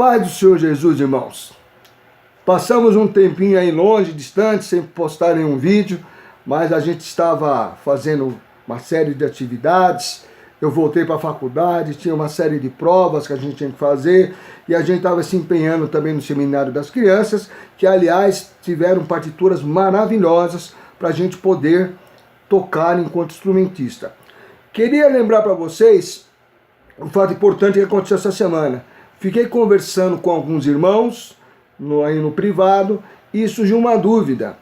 paz do Senhor Jesus, irmãos. Passamos um tempinho aí longe, distante, sem postar nenhum vídeo, mas a gente estava fazendo uma série de atividades. Eu voltei para a faculdade, tinha uma série de provas que a gente tinha que fazer, e a gente estava se empenhando também no Seminário das Crianças, que aliás tiveram partituras maravilhosas para a gente poder tocar enquanto instrumentista. Queria lembrar para vocês um fato importante que aconteceu essa semana. Fiquei conversando com alguns irmãos aí no privado e surgiu uma dúvida.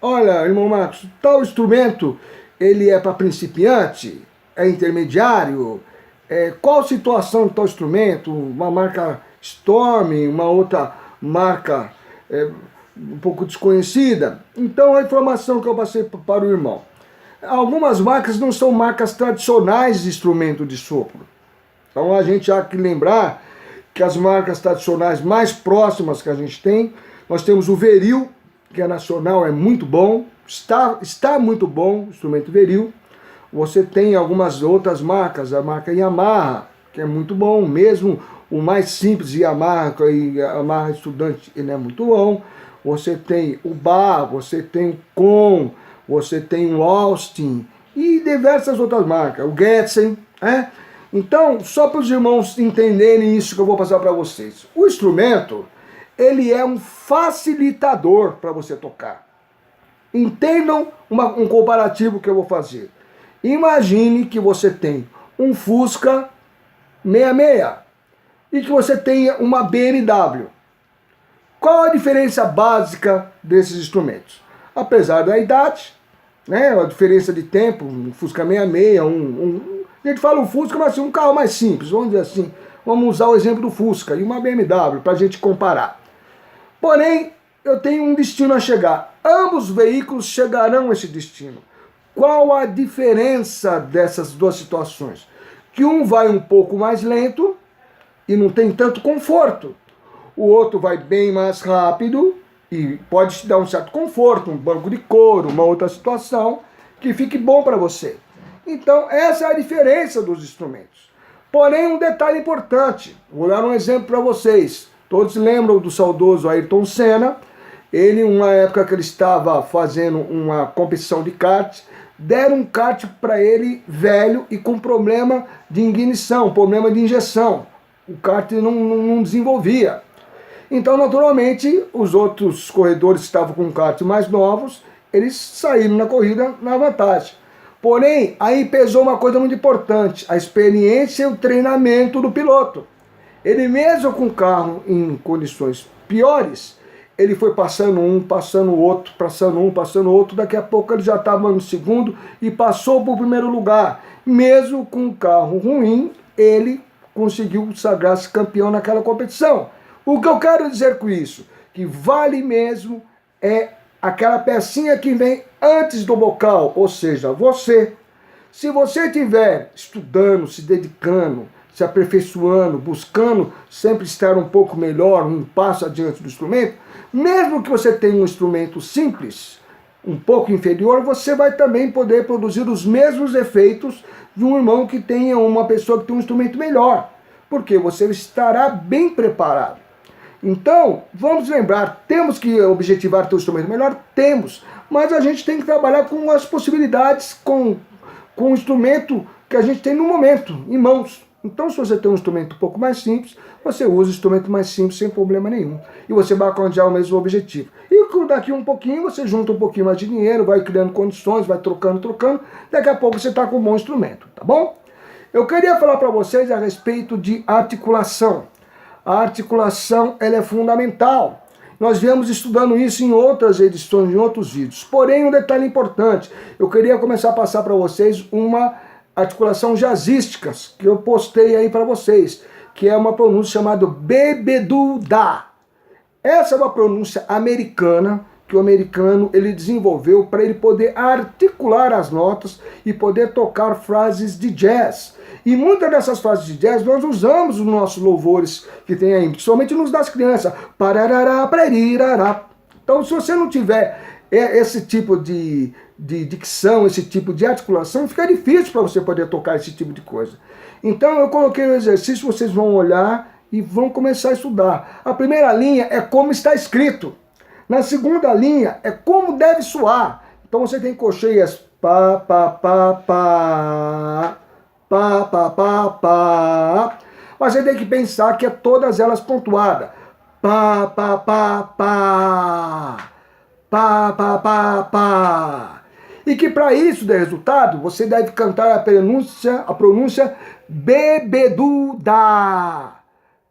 Olha, irmão Marcos, tal instrumento ele é para principiante? É intermediário? Qual a situação de tal instrumento? Uma marca Storm, uma outra marca um pouco desconhecida? Então a informação que eu passei para o irmão. Algumas marcas não são marcas tradicionais de instrumento de sopro. Então a gente há que lembrar que as marcas tradicionais mais próximas que a gente tem, nós temos o Veril, que é nacional, é muito bom, está muito bom, o instrumento Veril. Você tem algumas outras marcas, a marca Yamaha, que é muito bom, mesmo o mais simples Yamaha Estudante, ele é muito bom. Você tem o Bar, você tem o Con, você tem o Austin e diversas outras marcas, o Getsen, né? Então, só para os irmãos entenderem isso que eu vou passar para vocês. O instrumento, ele é um facilitador para você tocar. Entendam um comparativo que eu vou fazer. Imagine que você tem um Fusca 66 e que você tenha uma BMW. Qual a diferença básica desses instrumentos? Apesar da idade, né, a diferença de tempo, um Fusca 66, a gente fala um Fusca, mas assim, um carro mais simples, vamos dizer assim. Vamos usar o exemplo do Fusca e uma BMW para a gente comparar. Porém, eu tenho um destino a chegar. Ambos os veículos chegarão a esse destino. Qual a diferença dessas duas situações? Que um vai um pouco mais lento e não tem tanto conforto. O outro vai bem mais rápido e pode te dar um certo conforto, um banco de couro, uma outra situação que fique bom para você. Então, essa é a diferença dos instrumentos. Porém, um detalhe importante. Vou dar um exemplo para vocês. Todos lembram do saudoso Ayrton Senna. Ele, uma época que ele estava fazendo uma competição de kart, deram um kart para ele velho e com problema de ignição, problema de injeção. O kart não desenvolvia. Então, naturalmente, os outros corredores que estavam com kart mais novos, eles saíram na corrida na vantagem. Porém, aí pesou uma coisa muito importante, a experiência e o treinamento do piloto. Ele mesmo com o carro em condições piores, ele foi passando um, passando outro, passando um, passando outro, daqui a pouco ele já estava no segundo e passou para o primeiro lugar. Mesmo com um carro ruim, ele conseguiu sagrar-se campeão naquela competição. O que eu quero dizer com isso? Que vale mesmo aquela pecinha que vem antes do bocal, ou seja, você. Se você estiver estudando, se dedicando, se aperfeiçoando, buscando sempre estar um pouco melhor, um passo adiante do instrumento, mesmo que você tenha um instrumento simples, um pouco inferior, você vai também poder produzir os mesmos efeitos de um irmão que tenha uma pessoa que tem um instrumento melhor, porque você estará bem preparado. Então, vamos lembrar, temos que objetivar ter um instrumento melhor? Temos, mas a gente tem que trabalhar com as possibilidades, com o instrumento que a gente tem no momento, em mãos. Então, se você tem um instrumento um pouco mais simples, você usa o instrumento mais simples sem problema nenhum. E você vai alcançar o mesmo objetivo. E daqui um pouquinho, você junta um pouquinho mais de dinheiro, vai criando condições, vai trocando. Daqui a pouco você está com um bom instrumento, tá bom? Eu queria falar para vocês a respeito de articulação. A articulação ela é fundamental. Nós viemos estudando isso em outras edições, em outros vídeos. Porém, um detalhe importante. Eu queria começar a passar para vocês uma articulação jazzística que eu postei aí para vocês, que é uma pronúncia chamada Bebeduda. Essa é uma pronúncia americana que o americano ele desenvolveu para ele poder articular as notas e poder tocar frases de jazz. E muitas dessas frases de jazz nós usamos nos nossos louvores que tem aí, principalmente nos das crianças. Pararará, parirará. Então, se você não tiver esse tipo de dicção, esse tipo de articulação, fica difícil para você poder tocar esse tipo de coisa. Então, eu coloquei o exercício, vocês vão olhar e vão começar a estudar. A primeira linha é como está escrito. Na segunda linha é como deve soar. Então você tem cocheias pá, pá, pá, pá, pá, pá, pá, pá. Mas você tem que pensar que é todas elas pontuadas. Pá, pá, pá, pá, pá, pá, pá, pá. E que para isso der resultado, você deve cantar a pronúncia bebeduda.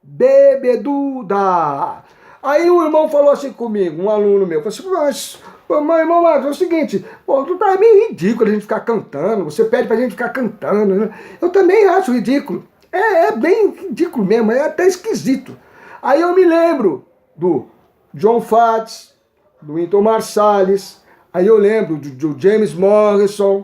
Bebeduda. Aí o irmão falou assim comigo, um aluno meu, falou assim, mas irmão, é o seguinte, pô, tu tá meio ridículo a gente ficar cantando, você pede pra gente ficar cantando, né? Eu também acho ridículo. É bem ridículo mesmo, é até esquisito. Aí eu me lembro do John Fats, do Wynton Marsalis, aí eu lembro do James Morrison,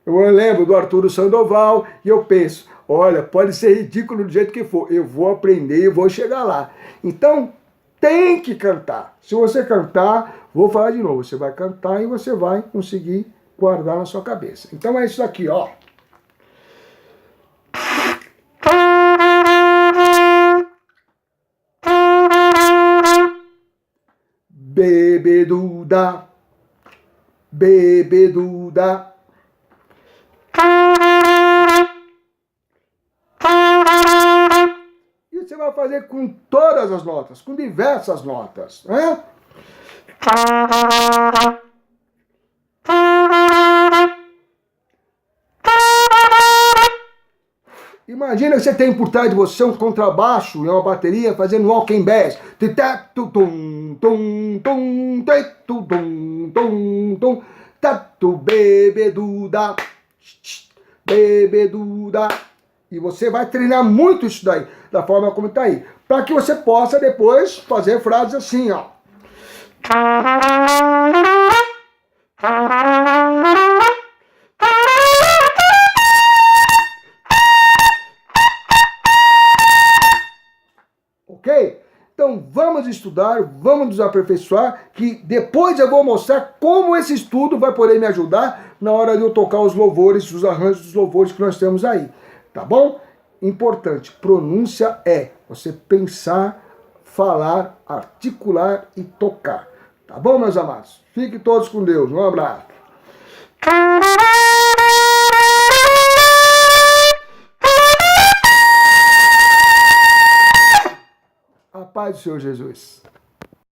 eu lembro do Arturo Sandoval, e eu penso, olha, pode ser ridículo do jeito que for, eu vou aprender e vou chegar lá. Então, tem que cantar. Se você cantar, vou falar de novo, você vai cantar e você vai conseguir guardar na sua cabeça. Então é isso aqui, ó. Bebeduda, bebeduda. E você vai fazer com todas as notas, com diversas notas, né? Imagina que você tem por trás de você um contrabaixo e uma bateria fazendo walking bass. Tatu bebeduda, bebeduda. E você vai treinar muito isso daí, da forma como está aí. Para que você possa depois fazer frases assim, ó. Ok? Então vamos estudar, vamos nos aperfeiçoar, que depois eu vou mostrar como esse estudo vai poder me ajudar na hora de eu tocar os louvores, os arranjos dos louvores que nós temos aí. Tá bom? Importante, pronúncia é você pensar, falar, articular e tocar. Tá bom, meus amados? Fiquem todos com Deus. Um abraço. A paz do Senhor Jesus.